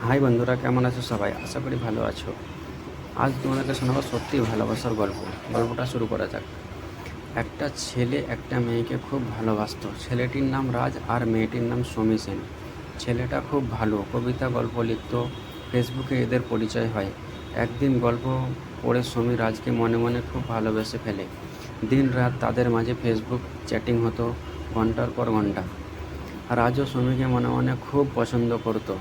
High বন্ধুরা, কেমন আছো সবাই? আশা করি ভালো আছো। আজ তোমাদেরকে শোনাবো সত্যি ভালোবাসার গল্প। গল্পটা শুরু করা যাক। একটা ছেলে একটা মেয়েকে খুব ভালোবাসতো। ছেলেটির নাম রাজ আর মেয়েটির নাম সমী সেন। ছেলেটা খুব ভালো কবিতা গল্প লিখতো। ফেসবুকে এদের পরিচয় হয়। একদিন গল্প পড়ে সমী রাজকে মনে মনে খুব ভালোবেসে ফেলে। দিন রাত তাদের মাঝে ফেসবুক চ্যাটিং হতো, ঘন্টার পর ঘন্টা। রাজও সমীকে মনে মনে খুব পছন্দ করতো।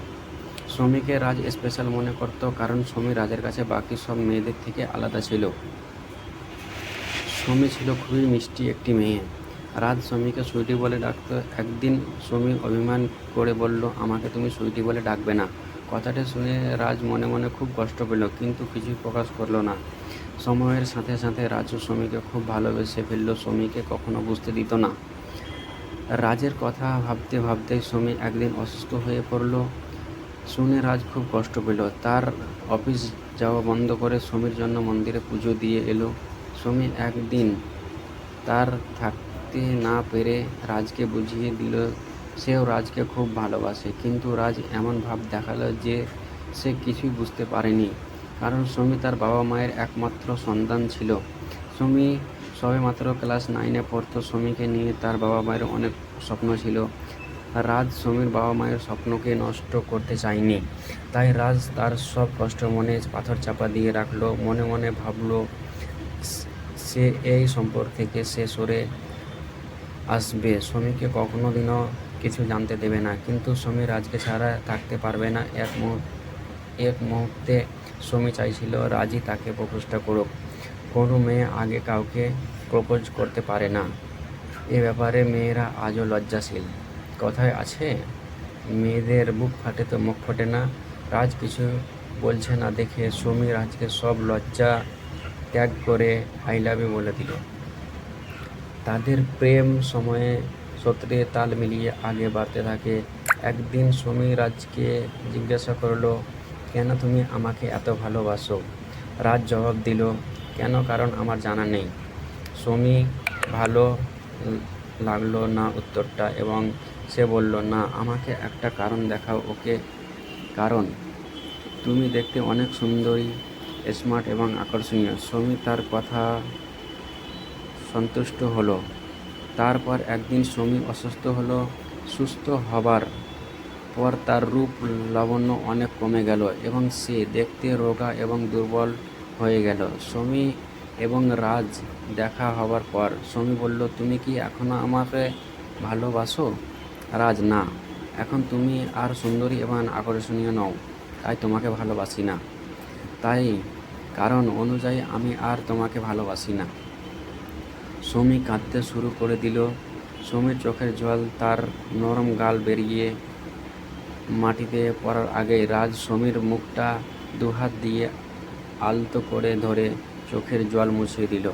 সমীকে রাজ স্পেশাল মনে করত, কারণ সমী রাজের কাছে বাকি সব মেয়েদের থেকে আলাদা ছিল। সমী ছিল খুবই মিষ্টি একটি মেয়ে। রাজ সমীকে সুইটি বলে ডাকত। একদিন সমী অভিমান করে বলল, আমাকে তুমি সুইটি বলে ডাকবে না। কথাটা শুনে রাজ মনে মনে খুব কষ্ট পেল, কিন্তু কিছুই প্রকাশ করলো না। সময়ের সাথে সাথে রাজু সমীকে খুব ভালোবেসে ফেলল। সমীকে কখনো বুঝতে দিত না। রাজের কথা ভাবতে ভাবতে সমী একদিন অসুস্থ হয়ে পড়ল। শুনে রাজ খুব কষ্ট পেল। তার অফিস যাওয়া বন্ধ করে সমীর জন্য মন্দিরে পুজো দিয়ে এলো। সমী একদিন তার থাকতে না পেরে রাজকে বুঝিয়ে দিল সেও রাজকে খুব ভালোবাসে, কিন্তু রাজ এমন ভাব দেখালো যে সে কিছুই বুঝতে পারেনি, কারণ সমী তার বাবা মায়ের একমাত্র সন্তান ছিল। সমী সবেমাত্র ক্লাস 9-এ পড়তো। সমীকে নিয়ে তার বাবা মায়ের অনেক স্বপ্ন ছিল। রাজ সমীর বাবা মায়ের স্বপ্নকে নষ্ট করতে চায়নি, তাই রাজ তার সব কষ্ট মনে পাথর চাপা দিয়ে রাখলো। মনে মনে ভাবলো সে এই সম্পর্ক থেকে সে সরে আসবে, সমীকে কখনো দিনও কিছু জানতে দেবে না। কিন্তু সমী রাজকে ছাড়া থাকতে পারবে না এক মুহূর্তে। সমী চাইছিল রাজই তাকে প্রপোজটা করুক। কোনো মেয়ে আগে কাউকে প্রপোজ করতে পারে না। এ ব্যাপারে মেয়েরা আজও লজ্জাশীল। কথায় আছে, মেয়েদের বুক ফাটে তো মুখ ফোটে না। রাজ কিছু বলছে না দেখে সমী রাজকে সব লজ্জা ত্যাগ করে আই লাভ ইউ বলে দিল। তাদের প্রেম সময়ে সূত্রে তাল মিলিয়ে আগে বাড়তে থাকে। একদিন সমী রাজকে জিজ্ঞাসা করলো, কেন তুমি আমাকে এত ভালোবাসো? রাজ জবাব দিল, কেন, কারণ আমার জানা নেই। সমী ভালো লাগলো না উত্তরটা, এবং সে বলল, না, আমাকে একটা কারণ দেখাও। ওকে, কারণ তুমি দেখতে অনেক সুন্দরী, স্মার্ট এবং আকর্ষণীয়। সমী তার কথা সন্তুষ্ট হলো। তারপর একদিন সমী অসুস্থ হলো। সুস্থ হবার পর তার রূপ লাবণ্য অনেক কমে গেল এবং সে দেখতে রোগা এবং দুর্বল হয়ে গেল। সমী এবং রাজ দেখা হবার পর সমী বলল, তুমি কি এখনো আমাকে ভালোবাসো? রাজ, না, এখন তুমি আর সুন্দরী এবং আকর্ষণীয় নও, তাই তোমাকে ভালোবাসি না। তাই কারণ অনুযায়ী আমি আর তোমাকে ভালোবাসি না। সমী কাঁদতে শুরু করে দিল। সমীর চোখের জল তার নরম গাল বেরিয়ে মাটিতে পড়ার আগেই রাজ সমীর মুখটা দুহাত দিয়ে আলতো করে ধরে চোখের জল মুছিয়ে দিল।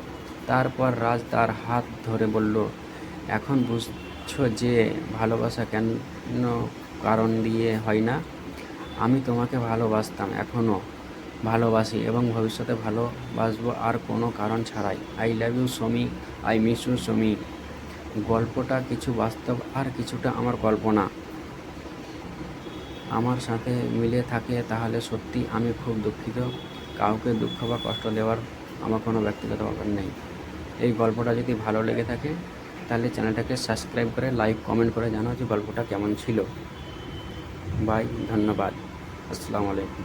তারপর রাজ তার হাত ধরে বলল, এখন বুঝছো যে ভালোবাসা কেন কারণ দিয়ে হয় না? আমি তোমাকে ভালোবাসতাম, এখনও ভালোবাসি এবং ভবিষ্যতে ভালোবাসবো, আর কোনো কারণ ছাড়াই। I love you Sami, I miss you Sami. গল্পটা কিছু বাস্তব আর কিছুটা আমার কল্পনা আমার সাথে মিলে থাকে, তাহলে সত্যি আমি খুব দুঃখিত। কাউকে দুঃখ বা কষ্ট দেওয়ার আমার কোনো ব্যক্তিগত ব্যাপার নেই। এই গল্পটা যদি ভালো লেগে থাকে তাহলে চ্যানেলটাকে সাবস্ক্রাইব করে লাইক কমেন্ট করে জানাও যে গল্পটা কেমন ছিল। বাই, ধন্যবাদ, আসসালামু আলাইকুম।